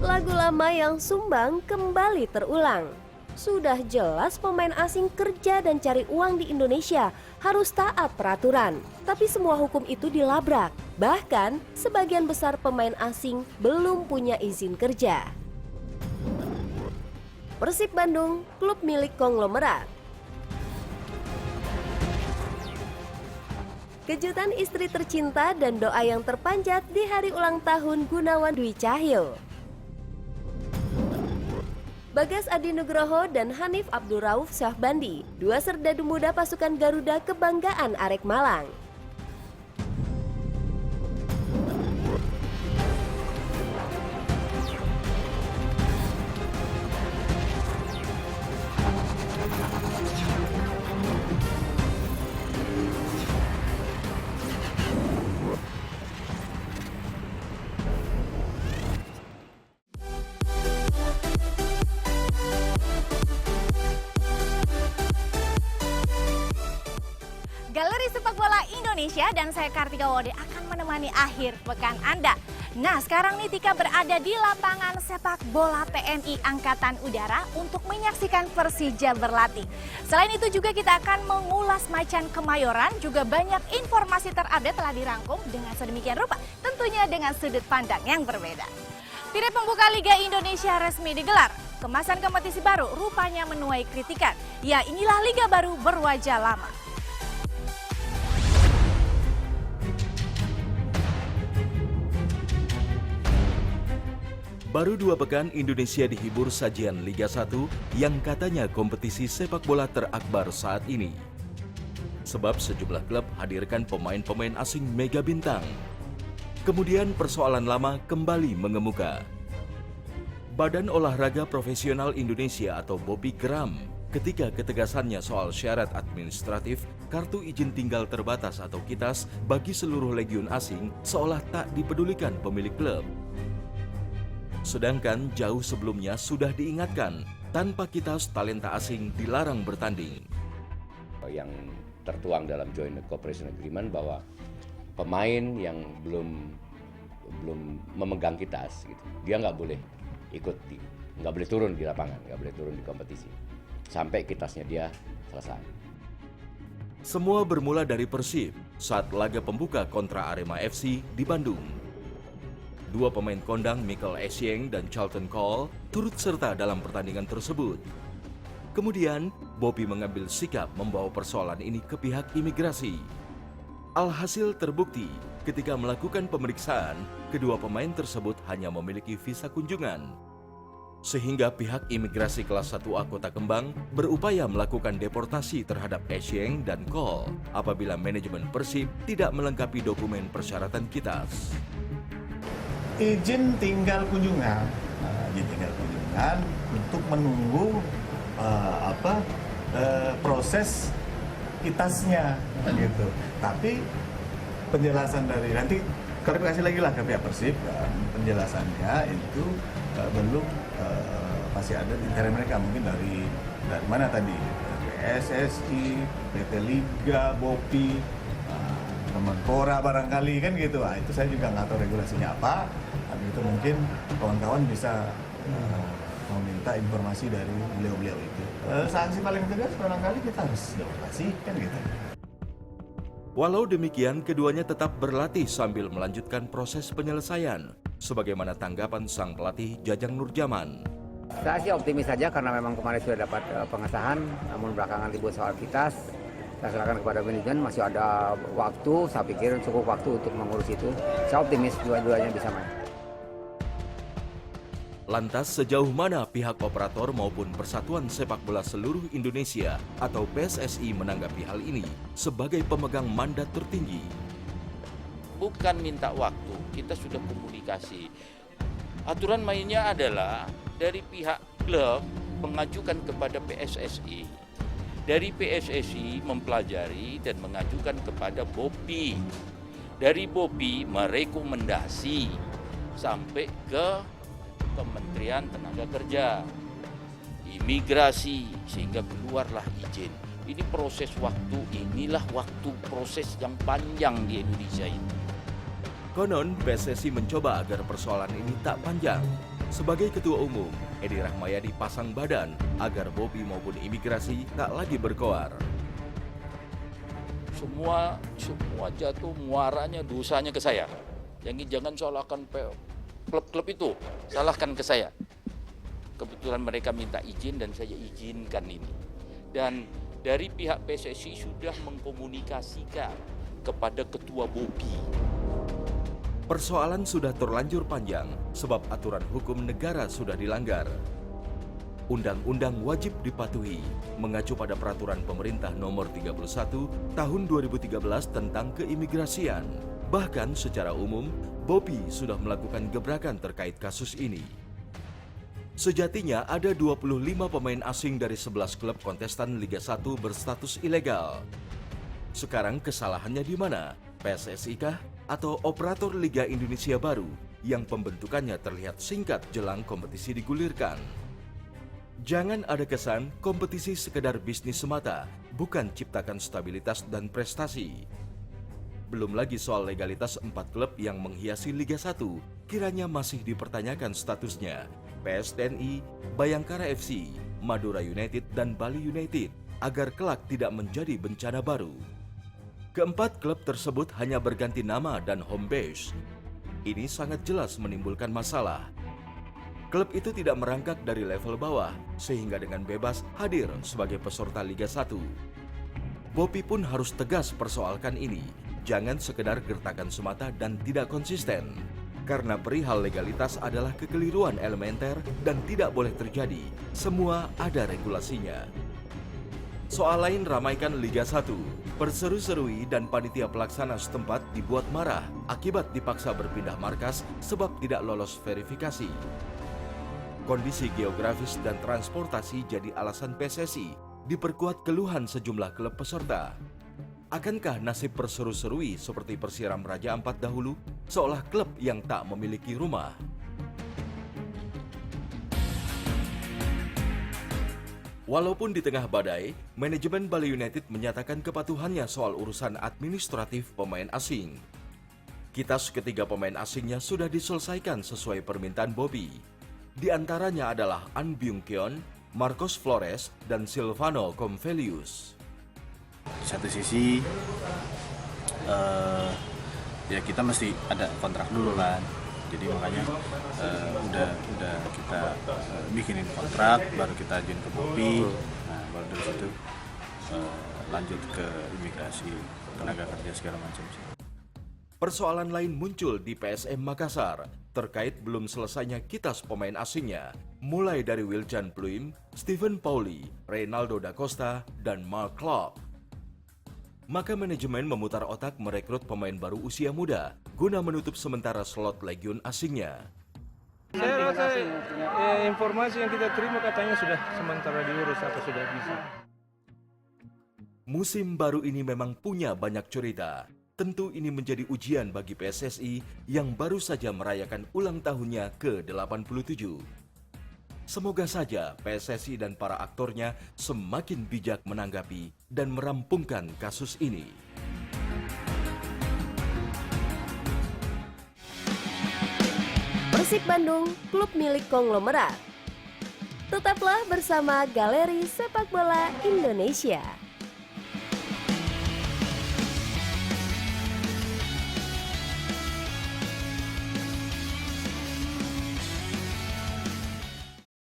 Lagu lama yang sumbang kembali terulang. Sudah jelas pemain asing kerja dan cari uang di Indonesia harus taat peraturan. Tapi semua hukum itu dilabrak. Bahkan sebagian besar pemain asing belum punya izin kerja. Persib Bandung, klub milik konglomerat. Kejutan istri tercinta dan doa yang terpanjat di hari ulang tahun Gunawan Dwi Cahyo. Bagas Adi Nugroho dan Hanif Abdurrauf Syahbandi, dua serdadu muda pasukan Garuda kebanggaan Arek Malang. Galeri Sepak Bola Indonesia dan saya Kartika Wode akan menemani akhir pekan Anda. Nah, sekarang nih Tika berada di lapangan sepak bola TNI Angkatan Udara untuk menyaksikan Persija berlatih. Selain itu juga kita akan mengulas Macan Kemayoran, juga banyak informasi terupdate telah dirangkum dengan sedemikian rupa, tentunya dengan sudut pandang yang berbeda. Periode pembuka Liga Indonesia resmi digelar. Kemasan kompetisi baru rupanya menuai kritikan. Ya, inilah Liga baru berwajah lama. Baru 2 pekan Indonesia dihibur sajian Liga 1 yang katanya kompetisi sepak bola terakbar saat ini. Sebab sejumlah klub hadirkan pemain-pemain asing mega bintang. Kemudian persoalan lama kembali mengemuka. Badan Olahraga Profesional Indonesia atau BOPI geram ketika ketegasannya soal syarat administratif kartu izin tinggal terbatas atau KITAS bagi seluruh legiun asing seolah tak dipedulikan pemilik klub. Sedangkan jauh sebelumnya sudah diingatkan, tanpa KITAS talenta asing dilarang bertanding. Yang tertuang dalam Joint Cooperation Agreement bahwa pemain yang belum memegang KITAS, gitu, dia nggak boleh nggak boleh turun di lapangan, nggak boleh turun di kompetisi sampai KITASnya dia selesai. Semua bermula dari Persib saat laga pembuka kontra Arema FC di Bandung. Dua pemain kondang Michael Essien dan Charlton Cole turut serta dalam pertandingan tersebut. Kemudian, BOPI mengambil sikap membawa persoalan ini ke pihak imigrasi. Alhasil terbukti ketika melakukan pemeriksaan, kedua pemain tersebut hanya memiliki visa kunjungan. Sehingga pihak imigrasi kelas 1A Kota Kembang berupaya melakukan deportasi terhadap Essien dan Cole apabila manajemen Persib tidak melengkapi dokumen persyaratan KITAS. Izin tinggal kunjungan untuk menunggu proses KITASnya gitu. Tapi penjelasan dari nanti klarifikasi lagi lah ke pihak Persib, penjelasannya itu belum masih ada di antara mereka, mungkin dari mana tadi, PSSI, PT Liga, BOPI, Kemenpora barangkali kan gitu. Itu saya juga nggak tahu regulasinya apa. Tapi itu mungkin kawan-kawan bisa meminta informasi dari beliau-beliau itu. Sanksi paling tegas barangkali kita harus deportasi kan gitu. Walau demikian, keduanya tetap berlatih sambil melanjutkan proses penyelesaian. Sebagaimana tanggapan sang pelatih Jajang Nurjaman. Saya sih optimis saja karena memang kemarin sudah dapat pengesahan, namun belakangan ribut soal KITAS. Saya serahkan kepada manajemen, masih ada waktu, saya pikir cukup waktu untuk mengurus itu. Saya optimis dua-duanya bisa main. Lantas sejauh mana pihak operator maupun Persatuan Sepak Bola Seluruh Indonesia atau PSSI menanggapi hal ini sebagai pemegang mandat tertinggi? Bukan minta waktu, kita sudah komunikasi. Aturan mainnya adalah dari pihak klub mengajukan kepada PSSI. Dari PSSI mempelajari dan mengajukan kepada BOPI. Dari BOPI merekomendasi sampai ke Kementerian Tenaga Kerja, imigrasi, sehingga keluarlah izin. Ini proses waktu, inilah waktu proses yang panjang di Indonesia ini. Konon PSSI mencoba agar persoalan ini tak panjang. Sebagai ketua umum, Edi Rahmayadi pasang badan agar Bobi maupun imigrasi tak lagi berkoar. Semua jatuh muaranya, dosanya ke saya. Jangan salahkan klub-klub itu, salahkan ke saya. Kebetulan mereka minta izin dan saya izinkan ini. Dan dari pihak PSSI sudah mengkomunikasikan kepada ketua Bobi. Persoalan sudah terlanjur panjang sebab aturan hukum negara sudah dilanggar. Undang-undang wajib dipatuhi, mengacu pada peraturan pemerintah nomor 31 tahun 2013 tentang keimigrasian. Bahkan secara umum, Bobi sudah melakukan gebrakan terkait kasus ini. Sejatinya ada 25 pemain asing dari 11 klub kontestan Liga 1 berstatus ilegal. Sekarang kesalahannya di mana? PSSI kah? Atau operator Liga Indonesia baru yang pembentukannya terlihat singkat jelang kompetisi digulirkan? Jangan ada kesan kompetisi sekedar bisnis semata, bukan ciptakan stabilitas dan prestasi. Belum lagi soal legalitas 4 klub yang menghiasi Liga 1, kiranya masih dipertanyakan statusnya. PSTNI, Bayangkara FC, Madura United, dan Bali United, agar kelak tidak menjadi bencana baru. Keempat klub tersebut hanya berganti nama dan home base. Ini sangat jelas menimbulkan masalah. Klub itu tidak merangkak dari level bawah, sehingga dengan bebas hadir sebagai peserta Liga 1. Bobi pun harus tegas persoalkan ini, jangan sekedar gertakan semata dan tidak konsisten. Karena perihal legalitas adalah kekeliruan elementer dan tidak boleh terjadi, semua ada regulasinya. Soal lain ramaikan Liga 1, perseru-serui dan panitia pelaksana setempat dibuat marah akibat dipaksa berpindah markas sebab tidak lolos verifikasi. Kondisi geografis dan transportasi jadi alasan PSSI diperkuat keluhan sejumlah klub peserta. Akankah nasib perseru-serui seperti Persiram Raja Ampat dahulu, seolah klub yang tak memiliki rumah? Walaupun di tengah badai, manajemen Bali United menyatakan kepatuhannya soal urusan administratif pemain asing. Kitas ketiga pemain asingnya sudah diselesaikan sesuai permintaan Bobi. Di antaranya adalah An Byung-keon, Marcos Flores, dan Silvano Comvelius. Di satu sisi, ya kita mesti ada kontrak dulu kan. Jadi makanya udah kita bikinin kontrak, baru kita ajuin ke Bobi. Nah, baru dari situ lanjut ke imigrasi, tenaga kerja segala macam sih. Persoalan lain muncul di PSM Makassar terkait belum selesainya kitas pemain asingnya, mulai dari Wiljan Pluim, Steven Pauli, Reynaldo da Costa, dan Mark Clark. Maka manajemen memutar otak merekrut pemain baru usia muda guna menutup sementara slot legion asingnya. Saya rasa informasi yang kita terima katanya sudah sementara diurus atau sudah bisa. Musim baru ini memang punya banyak cerita. Tentu ini menjadi ujian bagi PSSI yang baru saja merayakan ulang tahunnya ke-87. Semoga saja PSSI dan para aktornya semakin bijak menanggapi dan merampungkan kasus ini. Persib Bandung, klub milik konglomerat. Tetaplah bersama Galeri Sepak Bola Indonesia.